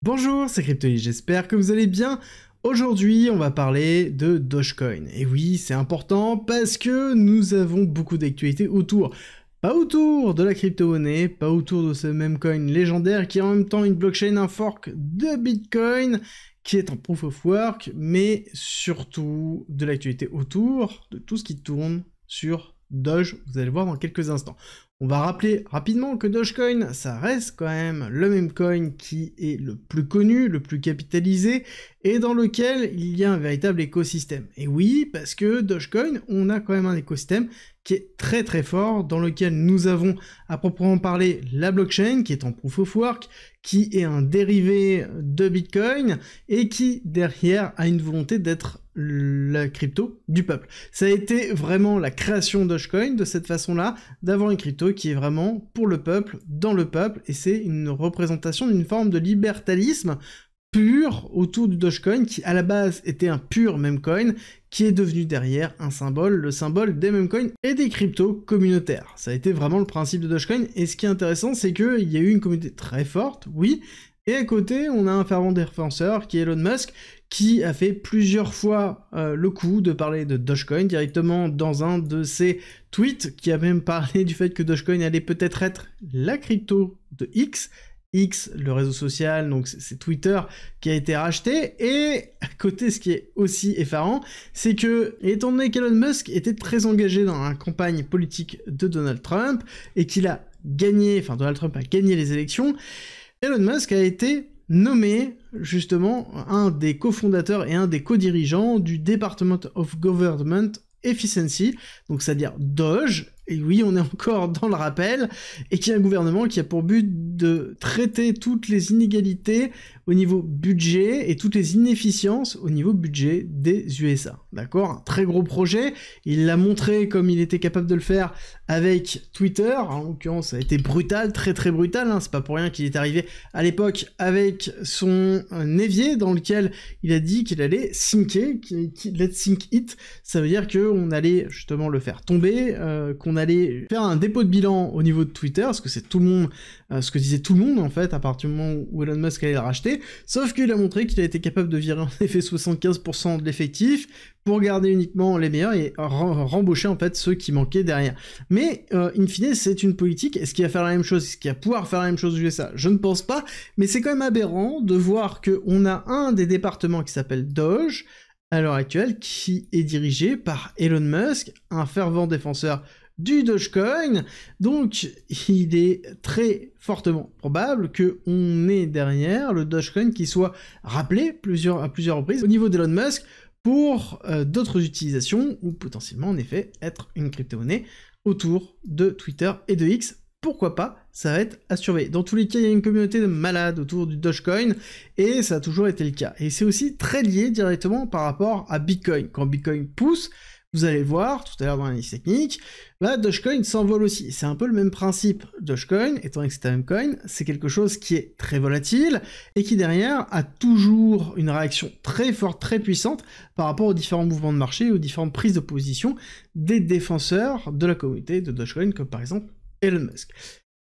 Bonjour, c'est Cryptoly, j'espère que vous allez bien. Aujourd'hui, on va parler de Dogecoin. Et oui, c'est important parce que nous avons beaucoup d'actualités autour. Pas autour de la crypto-monnaie, pas autour de ce même coin légendaire qui est en même temps une blockchain, un fork de Bitcoin, qui est en proof of work, mais surtout de l'actualité autour de tout ce qui tourne sur Doge, vous allez voir dans quelques instants. On va rappeler rapidement que Dogecoin, ça reste quand même le même coin qui est le plus connu, le plus capitalisé, et dans lequel il y a un véritable écosystème. Et oui, parce que Dogecoin, on a quand même un écosystème qui est très très fort, dans lequel nous avons à proprement parler la blockchain, qui est en proof of work, qui est un dérivé de Bitcoin, et qui derrière a une volonté d'être la crypto du peuple. Ça a été vraiment la création de Dogecoin de cette façon-là, d'avoir une crypto qui est vraiment pour le peuple, dans le peuple, et c'est une représentation d'une forme de libertarisme pur autour du Dogecoin, qui à la base était un pur meme coin, qui est devenu derrière un symbole, le symbole des meme coins et des cryptos communautaires. Ça a été vraiment le principe de Dogecoin, et ce qui est intéressant, c'est qu'il y a eu une communauté très forte, oui, et à côté, on a un fervent défenseur qui est Elon Musk, qui a fait plusieurs fois le coup de parler de Dogecoin directement dans un de ses tweets, qui a même parlé du fait que Dogecoin allait peut-être être la crypto de X, le réseau social, donc c'est Twitter qui a été racheté, et à côté, ce qui est aussi effarant, c'est que, étant donné qu'Elon Musk était très engagé dans la campagne politique de Donald Trump, et qu'il a gagné, enfin Donald Trump a gagné les élections, Elon Musk a été nommé justement un des cofondateurs et un des co-dirigeants du Department of Government Efficiency, donc c'est-à-dire Doge, et oui, on est encore dans le rappel, et qui est un gouvernement qui a pour but de traiter toutes les inégalités au niveau budget et toutes les inefficiences au niveau budget des USA. D'accord? Un très gros projet, il l'a montré comme il était capable de le faire avec Twitter, en l'occurrence ça a été brutal, très très brutal, hein. C'est pas pour rien qu'il est arrivé à l'époque avec son évier dans lequel il a dit qu'il allait sinker, let's sink it, ça veut dire qu'on allait justement le faire tomber, qu'on allait faire un dépôt de bilan au niveau de Twitter, parce que c'est tout le monde, ce que disait tout le monde en fait, à partir du moment où Elon Musk allait le racheter, sauf qu'il a montré qu'il a été capable de virer en effet 75% de l'effectif, pour garder uniquement les meilleurs et rembaucher en fait ceux qui manquaient derrière. Mais, in fine, c'est une politique, est-ce qu'il va faire la même chose, est-ce qu'il va pouvoir faire la même chose aux USA? Je ne pense pas, mais c'est quand même aberrant de voir qu'on a un des départements qui s'appelle Doge, à l'heure actuelle, qui est dirigé par Elon Musk, un fervent défenseur du Dogecoin, donc il est très fortement probable qu'on ait derrière le Dogecoin qui soit rappelé à plusieurs reprises au niveau d'Elon Musk pour d'autres utilisations, ou potentiellement en effet être une crypto-monnaie autour de Twitter et de X. Pourquoi pas, ça va être à surveiller. Dans tous les cas, il y a une communauté de malades autour du Dogecoin, et ça a toujours été le cas. Et c'est aussi très lié directement par rapport à Bitcoin. Quand Bitcoin pousse, vous allez le voir tout à l'heure dans l'analyse technique, là, Dogecoin s'envole aussi. C'est un peu le même principe. Dogecoin, étant donné que c'est un coin, c'est quelque chose qui est très volatile, et qui derrière a toujours une réaction très forte, très puissante, par rapport aux différents mouvements de marché, aux différentes prises de position des défenseurs de la communauté de Dogecoin, comme par exemple Elon Musk.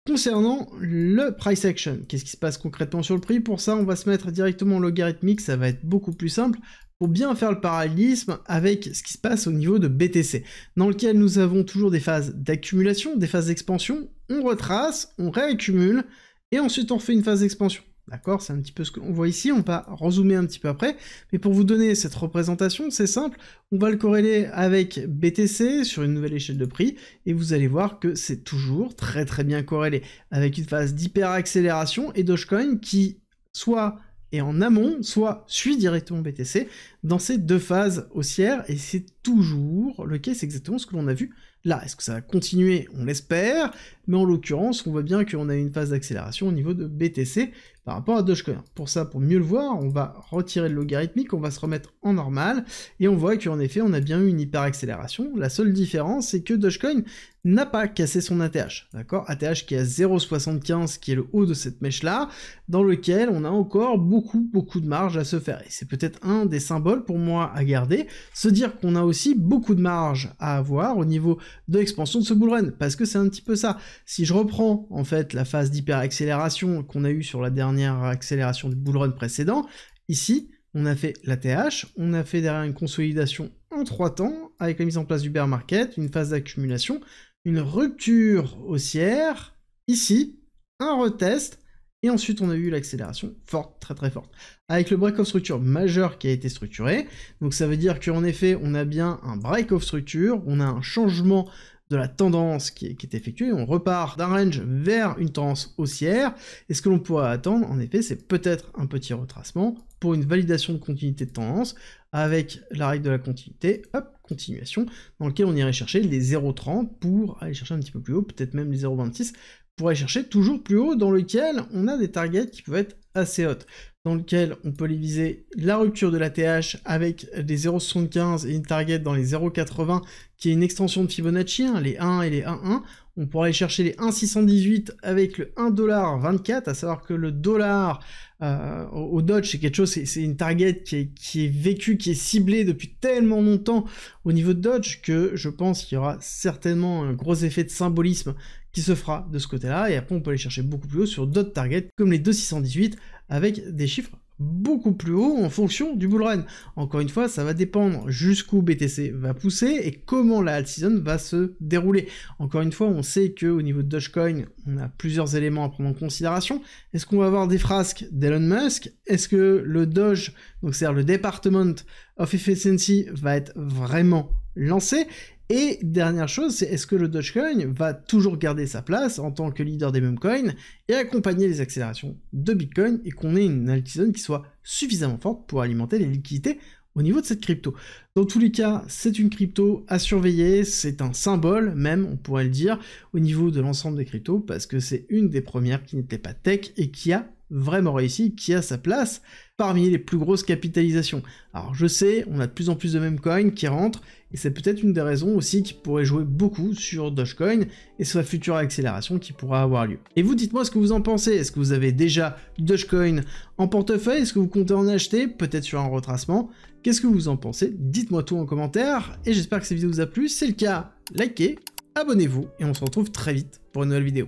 Concernant le price action, qu'est-ce qui se passe concrètement sur le prix? Pour ça, on va se mettre directement en logarithmique, ça va être beaucoup plus simple, pour bien faire le parallélisme avec ce qui se passe au niveau de BTC, dans lequel nous avons toujours des phases d'accumulation, des phases d'expansion, on retrace, on réaccumule, et ensuite on fait une phase d'expansion. D'accord? C'est un petit peu ce qu'on voit ici, on va rezoomer un petit peu après, mais pour vous donner cette représentation, c'est simple, on va le corréler avec BTC sur une nouvelle échelle de prix, et vous allez voir que c'est toujours très très bien corrélé, avec une phase d'hyper-accélération, et Dogecoin qui soit est en amont, soit suit directement BTC dans ces deux phases haussières, et c'est toujours le cas, c'est exactement ce que l'on a vu là. Est-ce que ça va continuer? On l'espère, mais en l'occurrence, on voit bien qu'on a une phase d'accélération au niveau de BTC par rapport à Dogecoin. Pour ça, pour mieux le voir, on va retirer le logarithmique, on va se remettre en normal, et on voit qu'en effet, on a bien eu une hyper-accélération. La seule différence, c'est que Dogecoin n'a pas cassé son ATH, d'accord? ATH qui est à 0,75, qui est le haut de cette mèche-là, dans lequel on a encore beaucoup de marge à se faire. Et c'est peut-être un des symboles pour moi à garder, se dire qu'on a aussi beaucoup de marge à avoir au niveau de l'expansion de ce bullrun, parce que c'est un petit peu ça. Si je reprends, en fait, la phase d'hyper-accélération qu'on a eue sur la dernière dernière accélération du bull run précédent. Ici, on a fait l'ATH, on a fait derrière une consolidation en 3 temps, avec la mise en place du bear market, une phase d'accumulation, une rupture haussière, ici, un retest, et ensuite on a eu l'accélération forte, très très forte, avec le break of structure majeur qui a été structuré. Donc ça veut dire qu'en effet, on a bien un break of structure, on a un changement de la tendance qui est effectuée, on repart d'un range vers une tendance haussière, et ce que l'on pourra attendre, en effet, c'est peut-être un petit retracement pour une validation de continuité de tendance, avec la règle de la continuité, hop, continuation, dans lequel on irait chercher les 0,30 pour aller chercher un petit peu plus haut, peut-être même les 0,26, pour aller chercher toujours plus haut, dans lequel on a des targets qui peuvent être assez hautes, dans lequel on peut les viser la rupture de la TH avec des 0,75 et une target dans les 0,80 qui est une extension de Fibonacci, hein, les 1 et les 1,1. On pourra aller chercher les 1,618 avec le 1,24$, à savoir que le dollar au Dodge, c'est quelque chose, c'est une target qui est vécue, qui est ciblée depuis tellement longtemps au niveau de Dodge que je pense qu'il y aura certainement un gros effet de symbolisme qui se fera de ce côté-là, et après on peut aller chercher beaucoup plus haut sur d'autres targets, comme les 2,618, avec des chiffres beaucoup plus hauts en fonction du bull run. Encore une fois, ça va dépendre jusqu'où BTC va pousser et comment la alt season va se dérouler. Encore une fois, on sait qu'au niveau de Dogecoin, on a plusieurs éléments à prendre en considération. Est-ce qu'on va avoir des frasques d'Elon Musk? Est-ce que le Doge, donc c'est-à-dire le Department of Efficiency, va être vraiment lancé? Et dernière chose, c'est est-ce que le Dogecoin va toujours garder sa place en tant que leader des memecoins et accompagner les accélérations de Bitcoin et qu'on ait une alt season qui soit suffisamment forte pour alimenter les liquidités au niveau de cette crypto. Dans tous les cas, c'est une crypto à surveiller, c'est un symbole même, on pourrait le dire, au niveau de l'ensemble des cryptos, parce que c'est une des premières qui n'était pas tech et qui a vraiment réussi, qui a sa place parmi les plus grosses capitalisations. Alors je sais, on a de plus en plus de memecoins qui rentrent, et c'est peut-être une des raisons aussi qui pourrait jouer beaucoup sur Dogecoin et sa future accélération qui pourra avoir lieu. Et vous, dites-moi ce que vous en pensez. Est-ce que vous avez déjà du Dogecoin en portefeuille? Est-ce que vous comptez en acheter? Peut-être sur un retracement? Qu'est-ce que vous en pensez? Dites-moi tout en commentaire, et j'espère que cette vidéo vous a plu. Si c'est le cas, likez, abonnez-vous, et on se retrouve très vite pour une nouvelle vidéo.